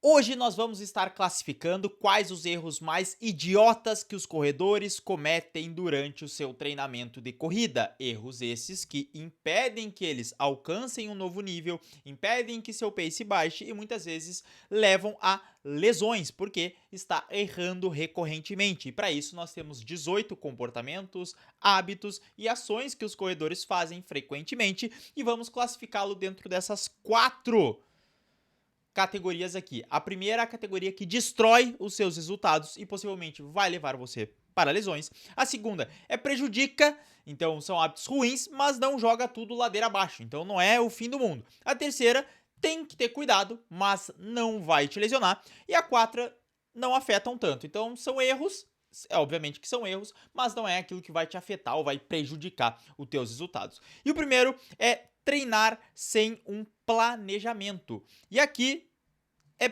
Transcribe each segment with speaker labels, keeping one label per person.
Speaker 1: Hoje nós vamos estar classificando quais os erros mais idiotas que os corredores cometem durante o seu treinamento de corrida. Erros esses que impedem que eles alcancem um novo nível, impedem que seu pace baixe e muitas vezes levam a lesões, porque está errando recorrentemente. E para isso nós temos 18 comportamentos, hábitos e ações que os corredores fazem frequentemente e vamos classificá-lo dentro dessas quatro categorias aqui. A primeira é a categoria que destrói os seus resultados e possivelmente vai levar você para lesões. A segunda é prejudica, então são hábitos ruins, mas não joga tudo ladeira abaixo, então não é o fim do mundo. A terceira tem que ter cuidado, mas não vai te lesionar. E a quarta não afetam tanto. Então são erros, obviamente que são erros, mas não é aquilo que vai te afetar ou vai prejudicar os teus resultados. E o primeiro é treinar sem um planejamento. E aqui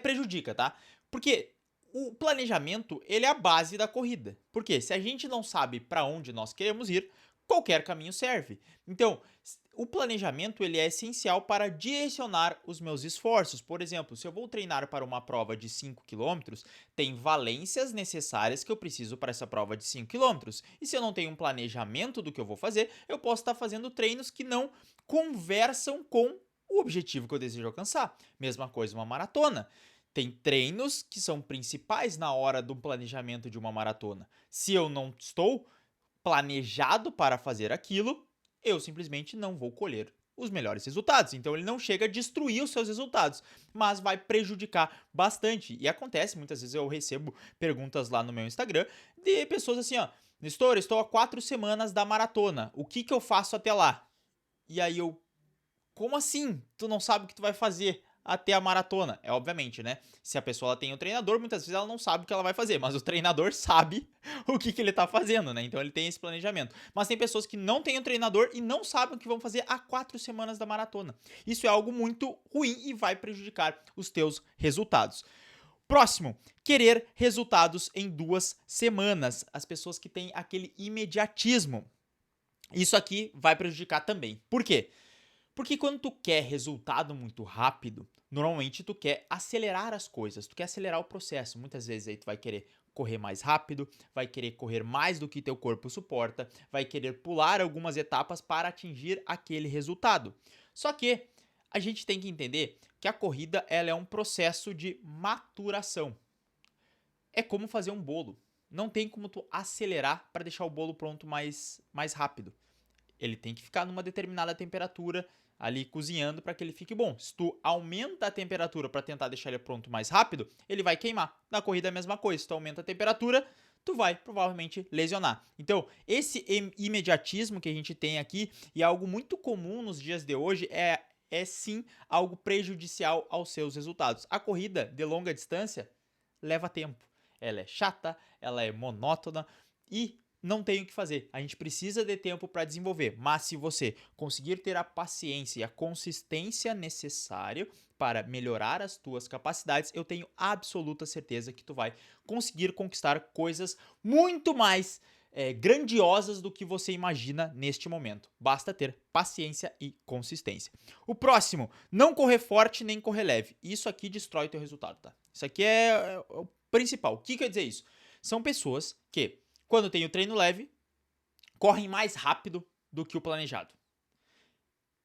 Speaker 1: prejudica, tá? Porque o planejamento, ele é a base da corrida. Porque se a gente não sabe para onde nós queremos ir, qualquer caminho serve. Então, o planejamento ele é essencial para direcionar os meus esforços. Por exemplo, se eu vou treinar para uma prova de 5 quilômetros, tem valências necessárias que eu preciso para essa prova de 5 quilômetros. E se eu não tenho um planejamento do que eu vou fazer, eu posso estar fazendo treinos que não conversam com o objetivo que eu desejo alcançar. Mesma coisa uma maratona. Tem treinos que são principais na hora do planejamento de uma maratona. Se eu não estou planejado para fazer aquilo, eu simplesmente não vou colher os melhores resultados. Então ele não chega a destruir os seus resultados, mas vai prejudicar bastante. E acontece, muitas vezes eu recebo perguntas lá no meu Instagram de pessoas assim, ó, Nestor, estou há 4 semanas da maratona, o que eu faço até lá? E aí eu, como assim? Tu não sabe o que tu vai fazer até a maratona? É obviamente, né? Se a pessoa ela tem um treinador, muitas vezes ela não sabe o que ela vai fazer, mas o treinador sabe o que ele tá fazendo, né? Então ele tem esse planejamento. Mas tem pessoas que não têm um treinador e não sabem o que vão fazer há 4 semanas da maratona. Isso é algo muito ruim e vai prejudicar os teus resultados. Próximo, querer resultados em 2 semanas. As pessoas que têm aquele imediatismo. Isso aqui vai prejudicar também. Por quê? Porque quando tu quer resultado muito rápido, normalmente tu quer acelerar as coisas, tu quer acelerar o processo. Muitas vezes aí tu vai querer correr mais rápido, vai querer correr mais do que teu corpo suporta, vai querer pular algumas etapas para atingir aquele resultado. Só que a gente tem que entender que a corrida ela é um processo de maturação. É como fazer um bolo. Não tem como tu acelerar para deixar o bolo pronto mais rápido. Ele tem que ficar numa determinada temperatura ali cozinhando para que ele fique bom. Se tu aumenta a temperatura para tentar deixar ele pronto mais rápido, ele vai queimar. Na corrida é a mesma coisa, se tu aumenta a temperatura, tu vai provavelmente lesionar. Então, esse imediatismo que a gente tem aqui e é algo muito comum nos dias de hoje é sim algo prejudicial aos seus resultados. A corrida de longa distância leva tempo. Ela é chata, ela é monótona e não tem o que fazer. A gente precisa de tempo para desenvolver, mas se você conseguir ter a paciência e a consistência necessária para melhorar as tuas capacidades, eu tenho absoluta certeza que tu vai conseguir conquistar coisas muito mais grandiosas do que você imagina neste momento. Basta ter paciência e consistência. O próximo, não correr forte nem correr leve. Isso aqui destrói o teu resultado, tá? Isso aqui é o principal. O que quer dizer isso? São pessoas que quando tem o treino leve, correm mais rápido do que o planejado.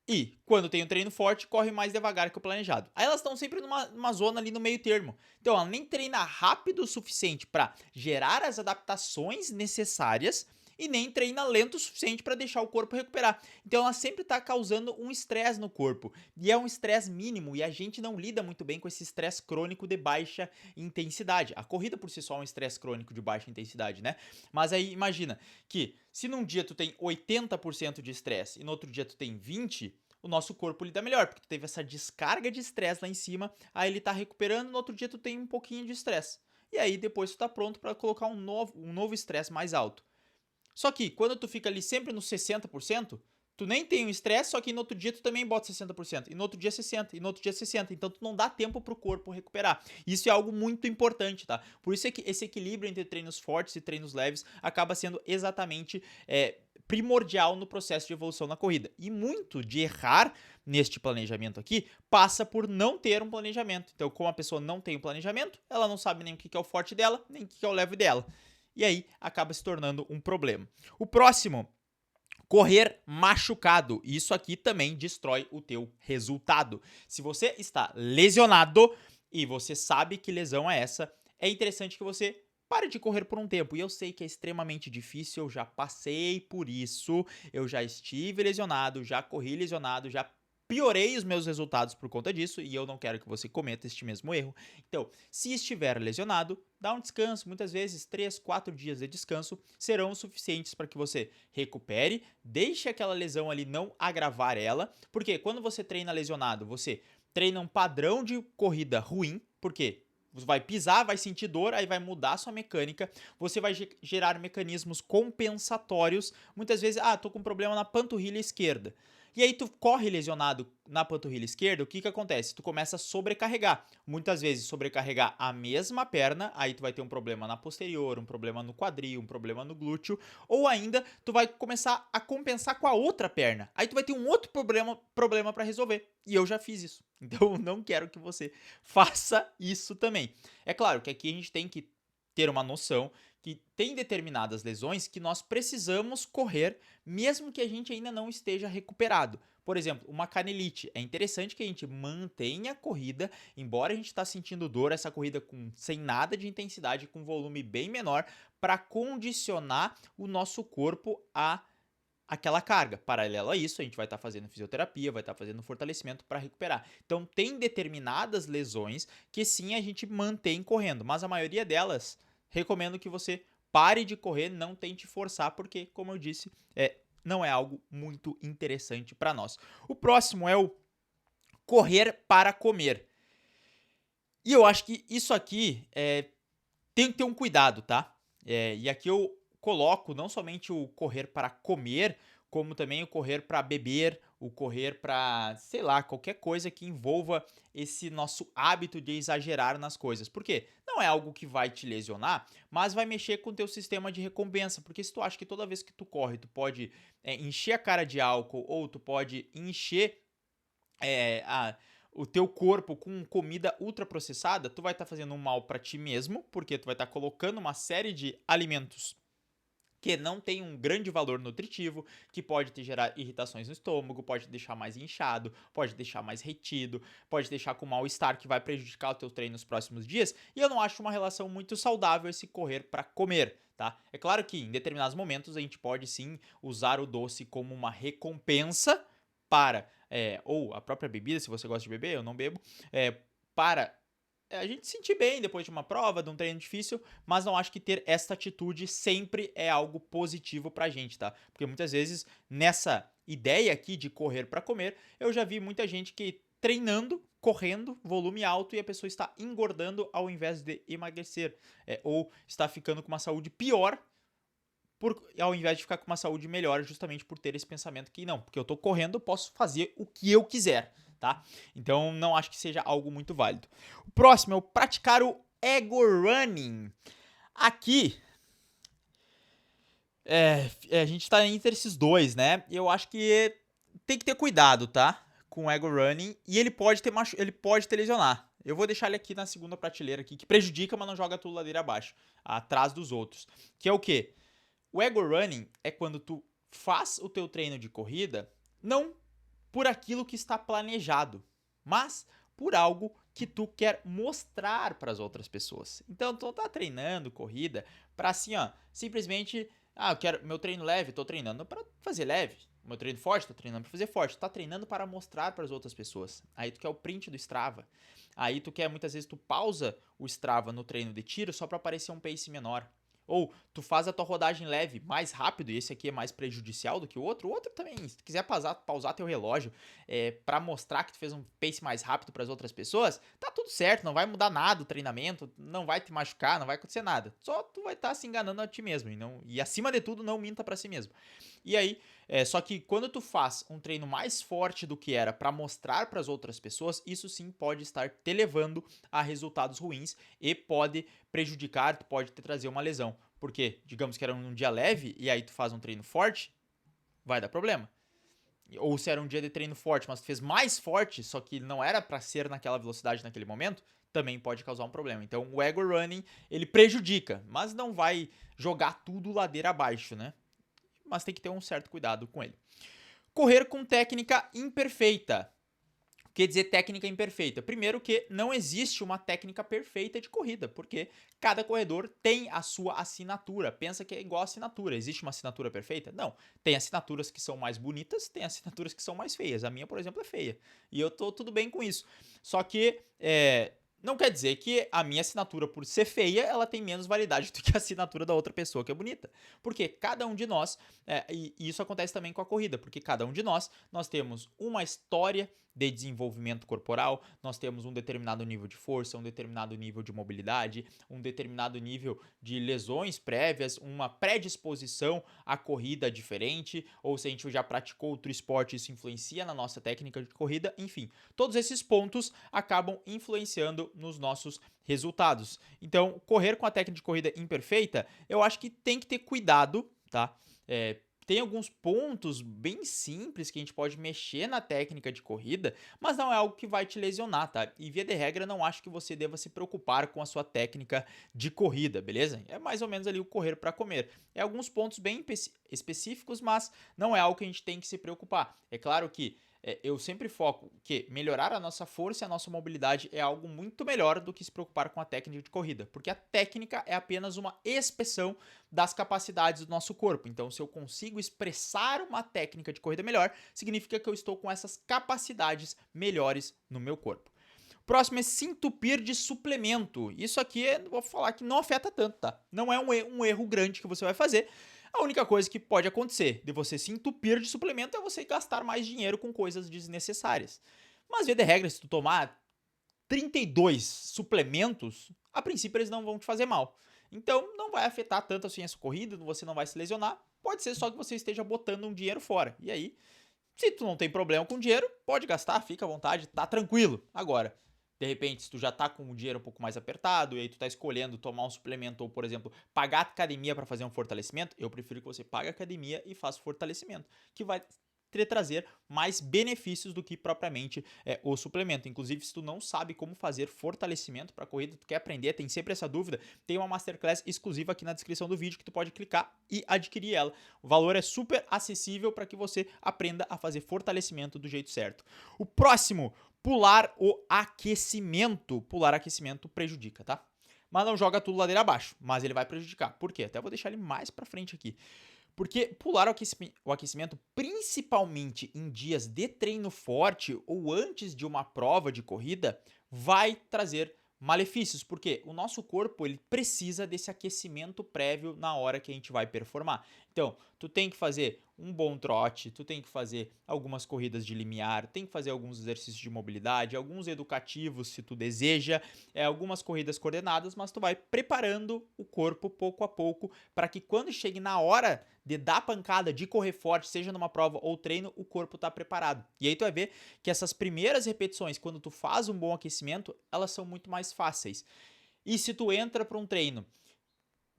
Speaker 1: E quando tem um treino forte, corre mais devagar que o planejado. Aí elas estão sempre numa zona ali no meio termo. Então ela nem treina rápido o suficiente para gerar as adaptações necessárias e nem treina lento o suficiente para deixar o corpo recuperar. Então ela sempre está causando um estresse no corpo. E é um estresse mínimo e a gente não lida muito bem com esse estresse crônico de baixa intensidade. A corrida por si só é um estresse crônico de baixa intensidade, né? Mas aí imagina que se num dia tu tem 80% de estresse e no outro dia tu tem 20%, o nosso corpo lida melhor, porque tu teve essa descarga de estresse lá em cima, aí ele tá recuperando, no outro dia tu tem um pouquinho de estresse. E aí depois tu tá pronto para colocar um novo estresse mais alto. Só que quando tu fica ali sempre no 60%, tu nem tem um estresse, só que no outro dia tu também bota 60%, e no outro dia 60%, e no outro dia 60%, então tu não dá tempo pro corpo recuperar. Isso é algo muito importante, tá? Por isso é que esse equilíbrio entre treinos fortes e treinos leves acaba sendo exatamente primordial no processo de evolução na corrida. E muito de errar neste planejamento aqui passa por não ter um planejamento. Então, como a pessoa não tem um planejamento, ela não sabe nem o que é o forte dela, nem o que é o leve dela. E aí acaba se tornando um problema. O próximo, correr machucado. Isso aqui também destrói o teu resultado. Se você está lesionado e você sabe que lesão é essa, é interessante que você pare de correr por um tempo. E eu sei que é extremamente difícil, eu já passei por isso, eu já estive lesionado, já corri lesionado, já piorei os meus resultados por conta disso e eu não quero que você cometa este mesmo erro. Então, se estiver lesionado, dá um descanso. Muitas vezes 3, 4 dias de descanso serão suficientes para que você recupere, deixe aquela lesão ali não agravar ela, porque quando você treina lesionado, você treina um padrão de corrida ruim, porque você vai pisar, vai sentir dor, aí vai mudar a sua mecânica, você vai gerar mecanismos compensatórios. Muitas vezes, tô com problema na panturrilha esquerda. E aí tu corre lesionado na panturrilha esquerda, o que acontece? Tu começa a sobrecarregar. Muitas vezes sobrecarregar a mesma perna, aí tu vai ter um problema na posterior, um problema no quadril, um problema no glúteo, ou ainda tu vai começar a compensar com a outra perna. Aí tu vai ter um outro problema para resolver. E eu já fiz isso. Então não quero que você faça isso também. É claro que aqui a gente tem que ter uma noção que tem determinadas lesões que nós precisamos correr mesmo que a gente ainda não esteja recuperado. Por exemplo, uma canelite. É interessante que a gente mantenha a corrida, embora a gente está sentindo dor, essa corrida sem nada de intensidade, com volume bem menor, para condicionar o nosso corpo a aquela carga. Paralelo a isso, a gente vai estar fazendo fisioterapia, vai estar fazendo fortalecimento para recuperar. Então, tem determinadas lesões que sim a gente mantém correndo, mas a maioria delas, recomendo que você pare de correr, não tente forçar, porque, como eu disse, não é algo muito interessante para nós. O próximo é o correr para comer. E eu acho que isso aqui tem que ter um cuidado, tá? E aqui eu coloco não somente o correr para comer, como também o correr para beber, o correr para, sei lá, qualquer coisa que envolva esse nosso hábito de exagerar nas coisas. Por quê? Não é algo que vai te lesionar, mas vai mexer com o teu sistema de recompensa. Porque se tu acha que toda vez que tu corre, tu pode encher a cara de álcool ou tu pode encher o teu corpo com comida ultraprocessada, tu vai estar fazendo um mal para ti mesmo, porque tu vai estar colocando uma série de alimentos que não tem um grande valor nutritivo, que pode te gerar irritações no estômago, pode te deixar mais inchado, pode te deixar mais retido, pode te deixar com mal-estar que vai prejudicar o teu treino nos próximos dias, e eu não acho uma relação muito saudável esse correr para comer, tá? É claro que em determinados momentos a gente pode sim usar o doce como uma recompensa para, ou a própria bebida, se você gosta de beber, eu não bebo, para a gente se sentir bem depois de uma prova, de um treino difícil, mas não acho que ter essa atitude sempre é algo positivo pra gente, tá? Porque muitas vezes nessa ideia aqui de correr pra comer, eu já vi muita gente que treinando, correndo, volume alto e a pessoa está engordando ao invés de emagrecer, ou está ficando com uma saúde pior ao invés de ficar com uma saúde melhor, justamente por ter esse pensamento que não, porque eu tô correndo, eu posso fazer o que eu quiser, tá? Então não acho que seja algo muito válido. O próximo é o praticar o ego running. Aqui a gente tá entre esses dois, né? Eu acho que tem que ter cuidado, tá? Com o ego running e ele pode te lesionar. Eu vou deixar ele aqui na segunda prateleira aqui, que prejudica, mas não joga tudo ladeira abaixo, atrás dos outros. Que é o quê? O ego running é quando tu faz o teu treino de corrida não por aquilo que está planejado, mas por algo que tu quer mostrar para as outras pessoas. Então tu tá treinando corrida para assim, simplesmente, eu quero meu treino leve, tô treinando para fazer leve. Meu treino forte, tô treinando para fazer forte. Tu tá treinando para mostrar para as outras pessoas. Aí tu quer o print do Strava. Aí tu quer, muitas vezes tu pausa o Strava no treino de tiro só para aparecer um pace menor. Ou tu faz a tua rodagem leve mais rápido, e esse aqui é mais prejudicial do que o outro também, se tu quiser pausar teu relógio para mostrar que tu fez um pace mais rápido para as outras pessoas, tá tudo certo, não vai mudar nada o treinamento, não vai te machucar, não vai acontecer nada. Só tu vai estar se enganando a ti mesmo, e acima de tudo, não minta para si mesmo. E aí, só que quando tu faz um treino mais forte do que era para mostrar para as outras pessoas, isso sim pode estar te levando a resultados ruins e pode prejudicar, pode te trazer uma lesão. Porque, digamos que era um dia leve e aí tu faz um treino forte, vai dar problema. Ou se era um dia de treino forte, mas tu fez mais forte, só que não era pra ser naquela velocidade naquele momento, também pode causar um problema. Então o ego running, ele prejudica, mas não vai jogar tudo ladeira abaixo, né? Mas tem que ter um certo cuidado com ele. Correr com técnica imperfeita. O que dizer técnica imperfeita? Primeiro que não existe uma técnica perfeita de corrida, porque cada corredor tem a sua assinatura. Pensa que é igual assinatura. Existe uma assinatura perfeita? Não. Tem assinaturas que são mais bonitas, tem assinaturas que são mais feias. A minha, por exemplo, é feia. E eu tô tudo bem com isso. Só que não quer dizer que a minha assinatura, por ser feia, ela tem menos validade do que a assinatura da outra pessoa que é bonita. Porque cada um de nós, e isso acontece também com a corrida, porque cada um de nós temos uma história de desenvolvimento corporal, nós temos um determinado nível de força, um determinado nível de mobilidade, um determinado nível de lesões prévias, uma predisposição à corrida diferente, ou se a gente já praticou outro esporte, isso influencia na nossa técnica de corrida, enfim. Todos esses pontos acabam influenciando nos nossos resultados. Então, correr com a técnica de corrida imperfeita, eu acho que tem que ter cuidado, tá? Tem alguns pontos bem simples que a gente pode mexer na técnica de corrida, mas não é algo que vai te lesionar, tá? E via de regra, não acho que você deva se preocupar com a sua técnica de corrida, beleza? É mais ou menos ali o correr para comer. É alguns pontos bem específicos, mas não é algo que a gente tem que se preocupar. É claro que eu sempre foco que melhorar a nossa força e a nossa mobilidade é algo muito melhor do que se preocupar com a técnica de corrida, porque a técnica é apenas uma expressão das capacidades do nosso corpo. Então, se eu consigo expressar uma técnica de corrida melhor, significa que eu estou com essas capacidades melhores no meu corpo. Próximo é se entupir de suplemento. Isso aqui, vou falar que não afeta tanto, tá? Não é um erro grande que você vai fazer. A única coisa que pode acontecer de você se entupir de suplemento é você gastar mais dinheiro com coisas desnecessárias. Mas, via de regra, se tu tomar 32 suplementos, a princípio eles não vão te fazer mal. Então, não vai afetar tanto assim a sua corrida, você não vai se lesionar. Pode ser só que você esteja botando um dinheiro fora. E aí, se tu não tem problema com dinheiro, pode gastar, fica à vontade, tá tranquilo. Agora, de repente, se tu já tá com o dinheiro um pouco mais apertado e aí tu tá escolhendo tomar um suplemento ou, por exemplo, pagar academia para fazer um fortalecimento, eu prefiro que você pague academia e faça fortalecimento, que vai trazer mais benefícios do que propriamente o suplemento. Inclusive, se tu não sabe como fazer fortalecimento para corrida, tu quer aprender, tem sempre essa dúvida, tem uma masterclass exclusiva aqui na descrição do vídeo que tu pode clicar e adquirir ela. O valor é super acessível para que você aprenda a fazer fortalecimento do jeito certo. O próximo, pular o aquecimento. Pular aquecimento prejudica, tá? Mas não joga tudo ladeira abaixo, mas ele vai prejudicar. Por quê? Até vou deixar ele mais para frente aqui. Porque pular o aquecimento, principalmente em dias de treino forte ou antes de uma prova de corrida, vai trazer malefícios, porque o nosso corpo ele precisa desse aquecimento prévio na hora que a gente vai performar. Então, tu tem que fazer um bom trote, tu tem que fazer algumas corridas de limiar, tem que fazer alguns exercícios de mobilidade, alguns educativos se tu deseja, algumas corridas coordenadas, mas tu vai preparando o corpo pouco a pouco para que quando chegue na hora de dar pancada, de correr forte, seja numa prova ou treino, o corpo tá preparado. E aí tu vai ver que essas primeiras repetições, quando tu faz um bom aquecimento, elas são muito mais fáceis. E se tu entra para um treino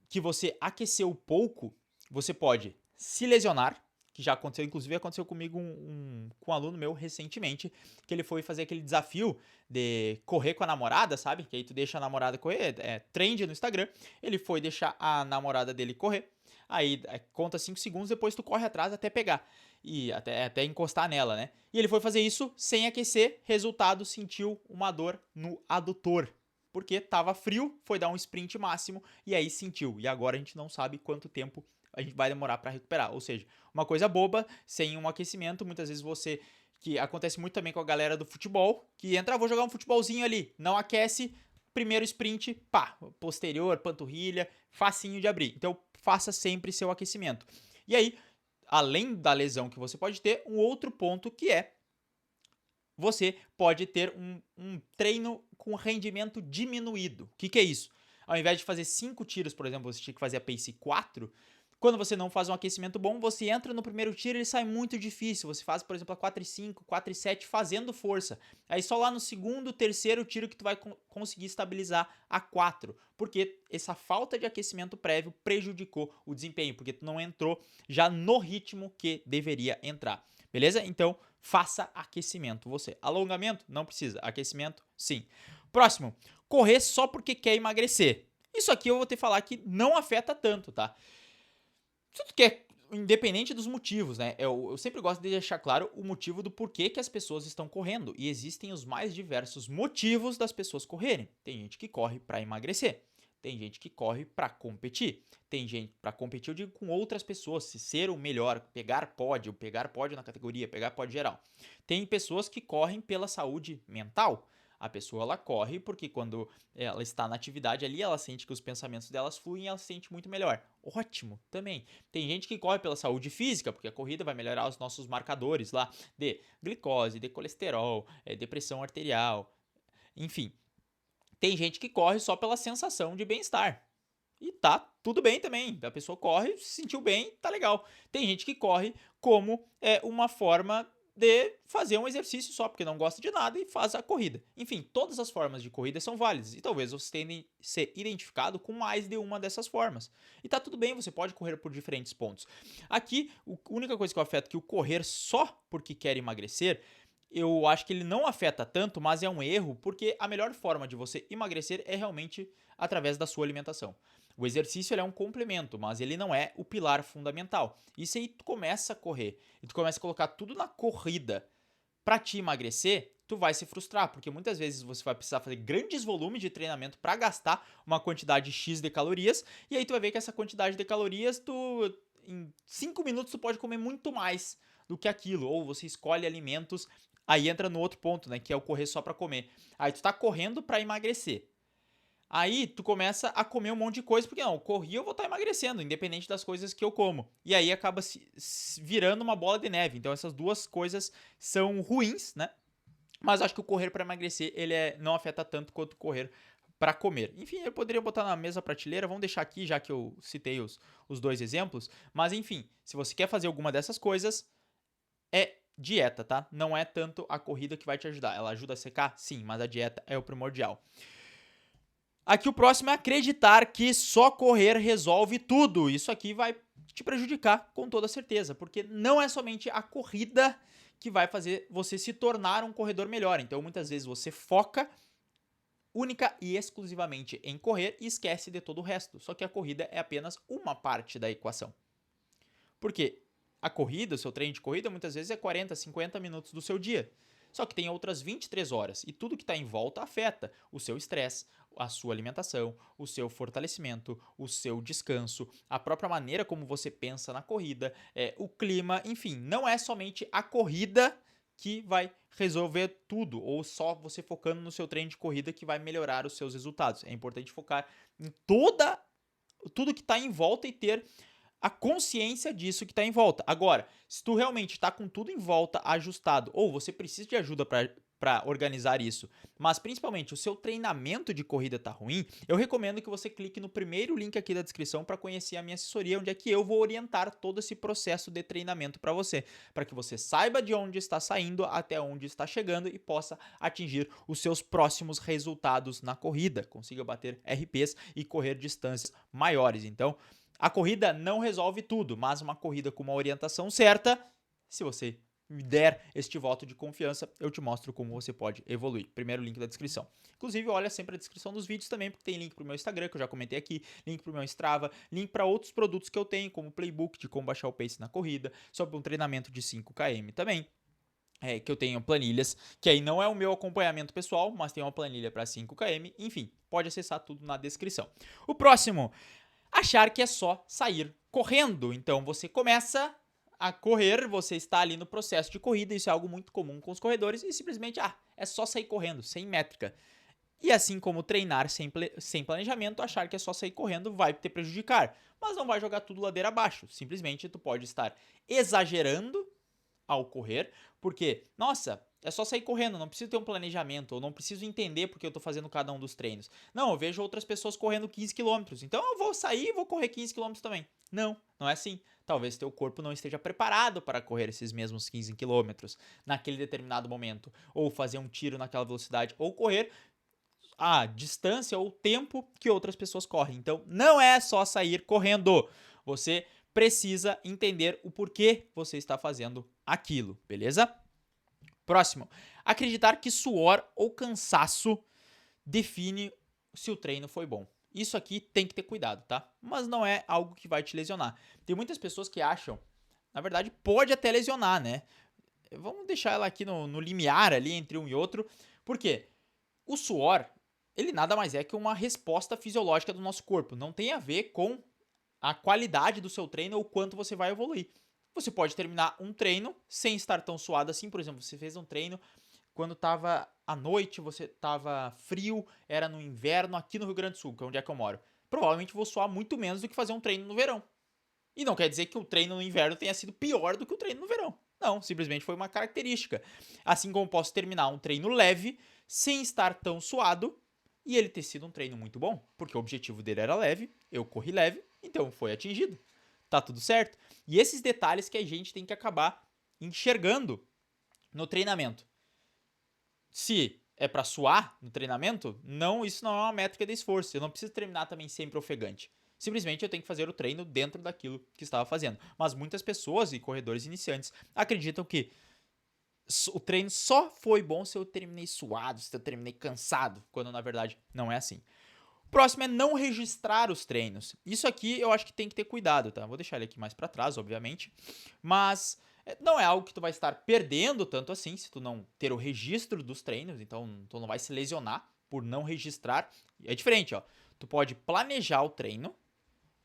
Speaker 1: que você aqueceu pouco, você pode se lesionar, que já aconteceu, inclusive aconteceu comigo com um aluno meu recentemente, que ele foi fazer aquele desafio de correr com a namorada, sabe? Que aí tu deixa a namorada correr, trend no Instagram. Ele foi deixar a namorada dele correr, aí conta 5 segundos, depois tu corre atrás até pegar, e até encostar nela, né? E ele foi fazer isso sem aquecer, resultado, sentiu uma dor no adutor. Porque tava frio, foi dar um sprint máximo e aí sentiu. E agora a gente não sabe quanto tempo a gente vai demorar para recuperar. Ou seja, uma coisa boba, sem um aquecimento, muitas vezes você, que acontece muito também com a galera do futebol, que entra, vou jogar um futebolzinho ali, não aquece, primeiro sprint, pá, posterior, panturrilha, facinho de abrir. Então, faça sempre seu aquecimento. E aí, além da lesão que você pode ter, um outro ponto que é você pode ter um treino com rendimento diminuído. O que é isso? Ao invés de fazer 5 tiros, por exemplo, você tinha que fazer a pace 4, Quando você não faz um aquecimento bom, você entra no primeiro tiro e ele sai muito difícil. Você faz, por exemplo, a 4,5, 4,7 fazendo força. Aí só lá no segundo, terceiro tiro que tu vai conseguir estabilizar a 4. Porque essa falta de aquecimento prévio prejudicou o desempenho, porque tu não entrou já no ritmo que deveria entrar. Beleza? Então, faça aquecimento você. Alongamento? Não precisa. Aquecimento? Sim. Próximo. Correr só porque quer emagrecer. Isso aqui eu vou te falar que não afeta tanto, tá? Se tu quer, independente dos motivos, né? Eu sempre gosto de deixar claro o motivo do porquê que as pessoas estão correndo. E existem os mais diversos motivos das pessoas correrem. Tem gente que corre para emagrecer. Tem gente que corre para competir. Tem gente para competir, eu digo, com outras pessoas, se ser o melhor, pegar pódio na categoria, pegar pódio geral. Tem pessoas que correm pela saúde mental. A pessoa ela corre porque quando ela está na atividade ali, ela sente que os pensamentos delas fluem e ela se sente muito melhor. Ótimo, também. Tem gente que corre pela saúde física, porque a corrida vai melhorar os nossos marcadores lá de glicose, de colesterol, de pressão arterial, enfim. Tem gente que corre só pela sensação de bem-estar. E tá tudo bem também. A pessoa corre, se sentiu bem, tá legal. Tem gente que corre como uma forma de fazer um exercício só, porque não gosta de nada e faz a corrida. Enfim, todas as formas de corrida são válidas. E talvez você tenha ser identificado com mais de uma dessas formas. E tá tudo bem, você pode correr por diferentes pontos. Aqui, a única coisa que eu afeto é que o correr só porque quer emagrecer, eu acho que ele não afeta tanto, mas é um erro, porque a melhor forma de você emagrecer é realmente através da sua alimentação. O exercício ele é um complemento, mas ele não é o pilar fundamental. E se aí tu começa a correr e tu começa a colocar tudo na corrida para te emagrecer, tu vai se frustrar, porque muitas vezes você vai precisar fazer grandes volumes de treinamento para gastar uma quantidade X de calorias, e aí tu vai ver que essa quantidade de calorias, em 5 minutos tu pode comer muito mais do que aquilo, ou você escolhe alimentos, aí entra no outro ponto, né, que é o correr só para comer. Aí tu tá correndo para emagrecer. Aí tu começa a comer um monte de coisa, porque não, corri eu vou estar emagrecendo, independente das coisas que eu como. E aí acaba se virando uma bola de neve. Então essas duas coisas são ruins, né? Mas acho que o correr para emagrecer, ele não afeta tanto quanto correr para comer. Enfim, eu poderia botar na mesma prateleira, vamos deixar aqui, já que eu citei os dois exemplos. Mas enfim, se você quer fazer alguma dessas coisas, é dieta, tá? Não é tanto a corrida que vai te ajudar. Ela ajuda a secar? Sim, mas a dieta é o primordial. Aqui o próximo é acreditar que só correr resolve tudo. Isso aqui vai te prejudicar com toda certeza, porque não é somente a corrida que vai fazer você se tornar um corredor melhor. Então muitas vezes você foca única e exclusivamente em correr e esquece de todo o resto. Só que a corrida é apenas uma parte da equação. Porque a corrida, o seu treino de corrida, muitas vezes é 40, 50 minutos do seu dia. Só que tem outras 23 horas e tudo que está em volta afeta o seu estresse, a sua alimentação, o seu fortalecimento, o seu descanso, a própria maneira como você pensa na corrida, o clima, enfim, não é somente a corrida que vai resolver tudo ou só você focando no seu treino de corrida que vai melhorar os seus resultados. É importante focar em tudo que está em volta e ter a consciência disso que está em volta. Agora, se tu realmente está com tudo em volta ajustado, ou você precisa de ajuda para organizar isso, mas principalmente o seu treinamento de corrida está ruim, eu recomendo que você clique no primeiro link aqui da descrição para conhecer a minha assessoria, onde é que eu vou orientar todo esse processo de treinamento para que você saiba de onde está saindo até onde está chegando e possa atingir os seus próximos resultados na corrida, consiga bater RPs e correr distâncias maiores. Então, a corrida não resolve tudo, mas uma corrida com uma orientação certa, se você me der este voto de confiança, eu te mostro como você pode evoluir. Primeiro link da descrição. Inclusive, olha sempre a descrição dos vídeos também, porque tem link pro meu Instagram, que eu já comentei aqui, link pro meu Strava, link para outros produtos que eu tenho, como o playbook de como baixar o pace na corrida, sobre um treinamento de 5 km também. Que eu tenho planilhas, que aí não é o meu acompanhamento pessoal, mas tem uma planilha para 5 km, enfim, pode acessar tudo na descrição. O próximo, achar que é só sair correndo. Então você começa a correr, você está ali no processo de corrida, isso é algo muito comum com os corredores, e simplesmente, é só sair correndo, sem métrica. E assim como treinar sem planejamento, achar que é só sair correndo vai te prejudicar, mas não vai jogar tudo ladeira abaixo. Simplesmente tu pode estar exagerando ao correr, porque, nossa, É só sair correndo, não preciso ter um planejamento, ou não preciso entender porque eu tô fazendo cada um dos treinos. Não, eu vejo outras pessoas correndo 15 quilômetros, então eu vou sair e vou correr 15 quilômetros também. Não, não é assim. Talvez teu corpo não esteja preparado para correr esses mesmos 15 quilômetros naquele determinado momento, ou fazer um tiro naquela velocidade, ou correr a distância ou tempo que outras pessoas correm. Então, não é só sair correndo. Você precisa entender o porquê você está fazendo aquilo, beleza? Próximo. Acreditar que suor ou cansaço define se o treino foi bom. Isso aqui tem que ter cuidado, tá? Mas não é algo que vai te lesionar. Tem muitas pessoas que acham, na verdade, pode até lesionar, né? Vamos deixar ela aqui no limiar ali entre um e outro. Por quê? O suor, ele nada mais é que uma resposta fisiológica do nosso corpo. Não tem a ver com a qualidade do seu treino ou quanto você vai evoluir. Você pode terminar um treino sem estar tão suado assim. Por exemplo, você fez um treino quando estava à noite, você estava frio, era no inverno aqui no Rio Grande do Sul, que é onde é que eu moro. Provavelmente vou suar muito menos do que fazer um treino no verão. E não quer dizer que o treino no inverno tenha sido pior do que o treino no verão. Não, simplesmente foi uma característica. Assim como posso terminar um treino leve, sem estar tão suado, e ele ter sido um treino muito bom, porque o objetivo dele era leve, eu corri leve, então foi atingido. Tá tudo certo? E esses detalhes que a gente tem que acabar enxergando no treinamento. Se é para suar no treinamento, não, isso não é uma métrica de esforço. Eu não preciso terminar também sempre ofegante. Simplesmente eu tenho que fazer o treino dentro daquilo que estava fazendo. Mas muitas pessoas e corredores iniciantes acreditam que o treino só foi bom se eu terminei suado, se eu terminei cansado, quando na verdade não é assim. O próximo é não registrar os treinos. Isso aqui eu acho que tem que ter cuidado, tá? Vou deixar ele aqui mais para trás, obviamente. Mas não é algo que tu vai estar perdendo tanto assim, se tu não ter o registro dos treinos. Então, tu não vai se lesionar por não registrar. É diferente, ó. Tu pode planejar o treino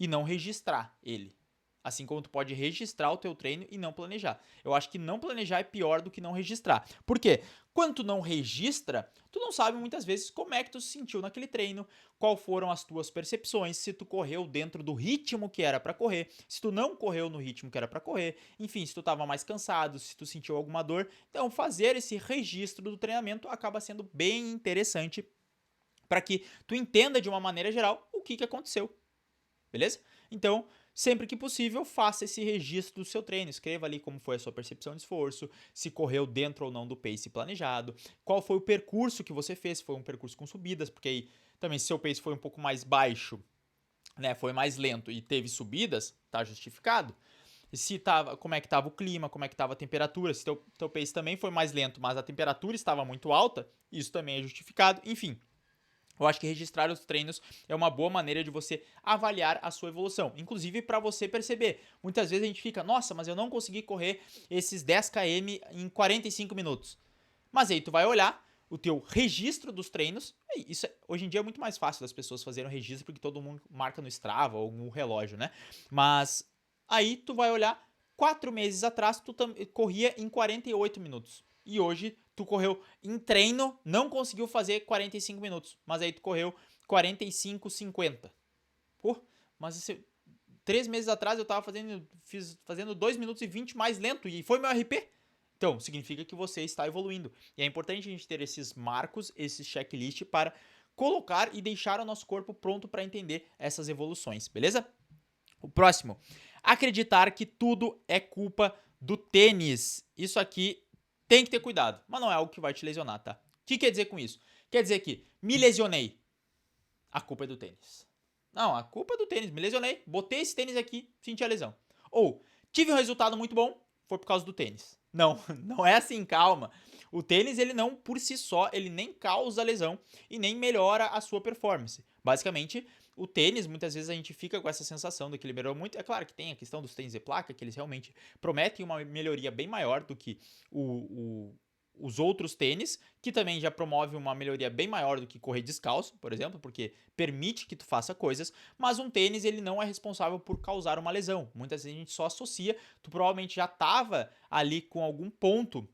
Speaker 1: e não registrar ele. Assim como tu pode registrar o teu treino e não planejar. Eu acho que não planejar é pior do que não registrar. Por quê? Quando tu não registra, tu não sabe muitas vezes como é que tu se sentiu naquele treino, qual foram as tuas percepções, se tu correu dentro do ritmo que era para correr, se tu não correu no ritmo que era para correr, enfim, se tu estava mais cansado, se tu sentiu alguma dor. Então, fazer esse registro do treinamento acaba sendo bem interessante para que tu entenda de uma maneira geral o que aconteceu. Beleza? Então, sempre que possível, faça esse registro do seu treino. Escreva ali como foi a sua percepção de esforço, se correu dentro ou não do pace planejado, qual foi o percurso que você fez, se foi um percurso com subidas, porque aí também se seu pace foi um pouco mais baixo, né, foi mais lento e teve subidas, tá justificado. Se tava, como é que estava o clima, como é que estava a temperatura, se teu pace também foi mais lento, mas a temperatura estava muito alta, isso também é justificado. Enfim, eu acho que registrar os treinos é uma boa maneira de você avaliar a sua evolução. Inclusive para você perceber. Muitas vezes a gente fica, nossa, mas eu não consegui correr esses 10 km em 45 minutos. Mas aí tu vai olhar o teu registro dos treinos. Isso hoje em dia é muito mais fácil das pessoas fazerem o registro porque todo mundo marca no Strava ou no relógio, né? Mas aí tu vai olhar 4 meses atrás tu corria em 48 minutos. E hoje tu correu em treino, não conseguiu fazer 45 minutos, mas aí tu correu 45, 50. Pô, mas esse, 3 meses atrás eu tava fazendo 2 minutos e 20 mais lento e foi meu RP. Então, significa que você está evoluindo. E é importante a gente ter esses marcos, esses checklist para colocar e deixar o nosso corpo pronto para entender essas evoluções, beleza? O próximo, acreditar que tudo é culpa do tênis. Isso aqui tem que ter cuidado, mas não é algo que vai te lesionar, tá? O que quer dizer com isso? Quer dizer que me lesionei, a culpa é do tênis. Não, a culpa é do tênis, me lesionei, botei esse tênis aqui, senti a lesão. Ou, tive um resultado muito bom, foi por causa do tênis. Não, não é assim, calma. O tênis, ele não, por si só, ele nem causa lesão e nem melhora a sua performance. Basicamente, o tênis, muitas vezes a gente fica com essa sensação de que ele melhorou muito. É claro que tem a questão dos tênis de placa, que eles realmente prometem uma melhoria bem maior do que os outros tênis, que também já promove uma melhoria bem maior do que correr descalço, por exemplo, porque permite que tu faça coisas, mas um tênis ele não é responsável por causar uma lesão. Muitas vezes a gente só associa, tu provavelmente já estava ali com algum ponto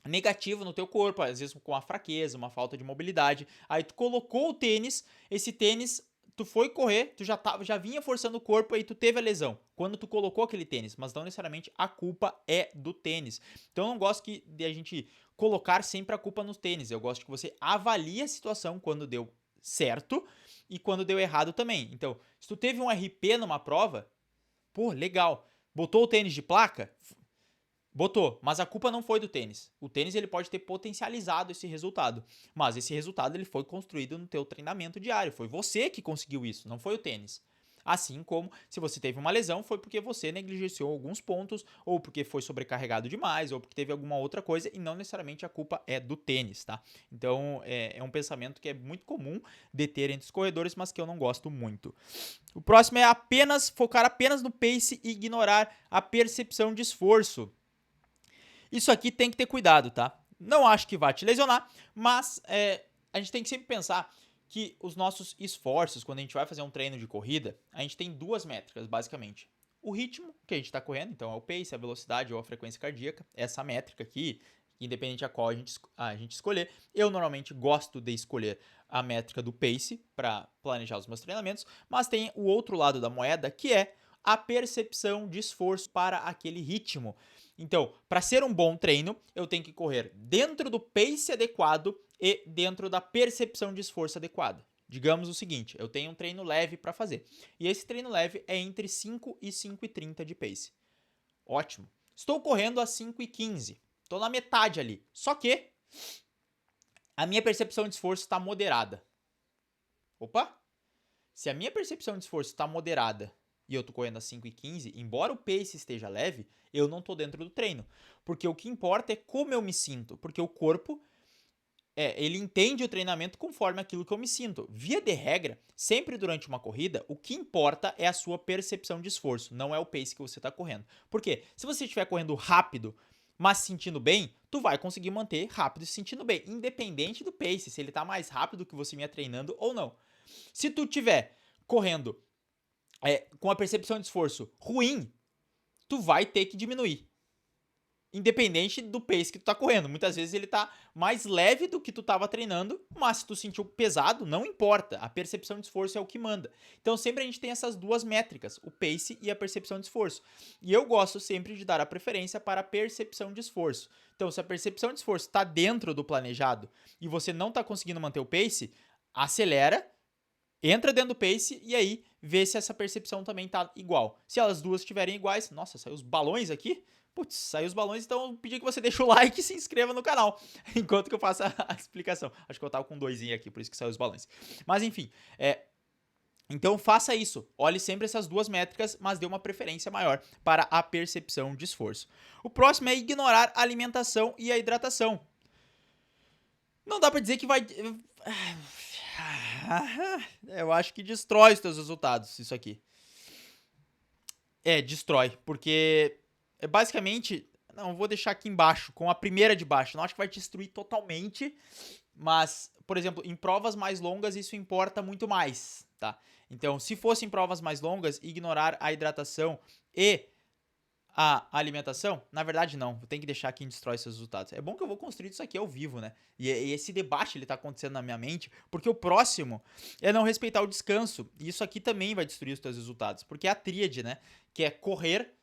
Speaker 1: negativo no teu corpo, às vezes com uma fraqueza, uma falta de mobilidade, aí tu colocou o tênis, esse tênis tu foi correr, tu já vinha forçando o corpo e tu teve a lesão quando tu colocou aquele tênis, mas não necessariamente a culpa é do tênis. Então eu não gosto de a gente colocar sempre a culpa nos tênis. Eu gosto que você avalie a situação quando deu certo e quando deu errado também. Então, se tu teve um RP numa prova, pô, legal. Botou o tênis de placa? Botou, mas a culpa não foi do tênis. O tênis ele pode ter potencializado esse resultado, mas esse resultado ele foi construído no teu treinamento diário. Foi você que conseguiu isso, não foi o tênis. Assim como se você teve uma lesão foi porque você negligenciou alguns pontos, ou porque foi sobrecarregado demais, ou porque teve alguma outra coisa, e não necessariamente a culpa é do tênis, tá? Então é um pensamento que é muito comum de ter entre os corredores, mas que eu não gosto muito. O próximo é focar apenas no pace e ignorar a percepção de esforço. Isso aqui tem que ter cuidado, tá? Não acho que vai te lesionar, mas a gente tem que sempre pensar que os nossos esforços, quando a gente vai fazer um treino de corrida, a gente tem duas métricas, basicamente. O ritmo que a gente está correndo, então é o pace, a velocidade ou a frequência cardíaca, essa métrica aqui, independente a qual a gente escolher. Eu normalmente gosto de escolher a métrica do pace para planejar os meus treinamentos, mas tem o outro lado da moeda, que é a percepção de esforço para aquele ritmo. Então, para ser um bom treino, eu tenho que correr dentro do pace adequado e dentro da percepção de esforço adequada. Digamos o seguinte, eu tenho um treino leve para fazer. E esse treino leve é entre 5 e 5,30 de pace. Ótimo. Estou correndo a 5,15. Estou na metade ali. Só que a minha percepção de esforço está moderada. Opa! Se a minha percepção de esforço está moderada e eu estou correndo a 5,15, embora o pace esteja leve, eu não estou dentro do treino. Porque o que importa é como eu me sinto. Porque o corpo, ele entende o treinamento conforme aquilo que eu me sinto. Via de regra, sempre durante uma corrida, o que importa é a sua percepção de esforço, não é o pace que você está correndo. Por quê? Se você estiver correndo rápido, mas se sentindo bem, tu vai conseguir manter rápido e se sentindo bem, independente do pace, se ele está mais rápido que você vinha treinando ou não. Se tu estiver correndo com a percepção de esforço ruim, tu vai ter que diminuir. Independente do pace que tu tá correndo. Muitas vezes ele tá mais leve do que tu tava treinando, mas se tu sentiu pesado, não importa. A percepção de esforço é o que manda. Então sempre a gente tem essas duas métricas, o pace e a percepção de esforço. E eu gosto sempre de dar a preferência para a percepção de esforço. Então se a percepção de esforço tá dentro do planejado e você não tá conseguindo manter o pace, acelera, entra dentro do pace e aí vê se essa percepção também tá igual. Se elas duas estiverem iguais, nossa, saiu os balões aqui. Putz, saiu os balões, então eu pedi que você deixe o like e se inscreva no canal, enquanto que eu faço a explicação. Acho que eu tava com um doisinho aqui, por isso que saiu os balões. Mas enfim, então faça isso. Olhe sempre essas duas métricas, mas dê uma preferência maior para a percepção de esforço. O próximo é ignorar a alimentação e a hidratação. Não dá pra dizer que vai... Eu acho que destrói os teus resultados, isso aqui. Destrói, porque basicamente, não, vou deixar aqui embaixo, com a primeira de baixo, não acho que vai te destruir totalmente, mas, por exemplo, em provas mais longas isso importa muito mais, tá? Então, se fossem provas mais longas, ignorar a hidratação e a alimentação, na verdade não, tem que deixar quem destrói seus resultados. É bom que eu vou construir isso aqui ao vivo, né? E esse debate ele tá acontecendo na minha mente, porque o próximo é não respeitar o descanso. E isso aqui também vai destruir os teus resultados, porque é a tríade, né? Que é correr,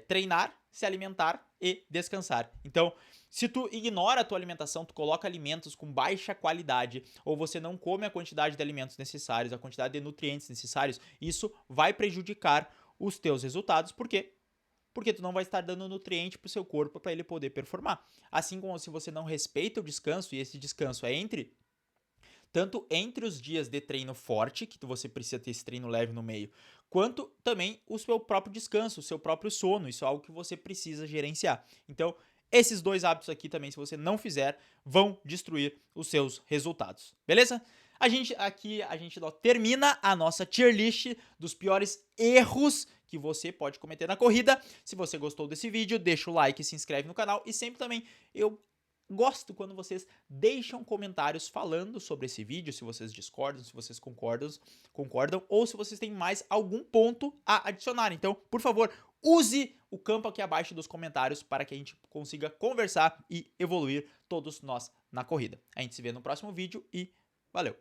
Speaker 1: treinar, se alimentar e descansar. Então, se tu ignora a tua alimentação, tu coloca alimentos com baixa qualidade, ou você não come a quantidade de alimentos necessários, a quantidade de nutrientes necessários, isso vai prejudicar os teus resultados, porque tu não vai estar dando nutriente pro seu corpo para ele poder performar. Assim como se você não respeita o descanso, e esse descanso é tanto entre os dias de treino forte, que você precisa ter esse treino leve no meio, quanto também o seu próprio descanso, o seu próprio sono, isso é algo que você precisa gerenciar. Então, esses dois hábitos aqui também, se você não fizer, vão destruir os seus resultados, beleza? A gente termina a nossa tier list dos piores erros que você pode cometer na corrida. Se você gostou desse vídeo, deixa o like e se inscreve no canal. E sempre também eu gosto quando vocês deixam comentários falando sobre esse vídeo, se vocês discordam, se vocês concordam ou se vocês têm mais algum ponto a adicionar. Então, por favor, use o campo aqui abaixo dos comentários para que a gente consiga conversar e evoluir todos nós na corrida. A gente se vê no próximo vídeo e valeu!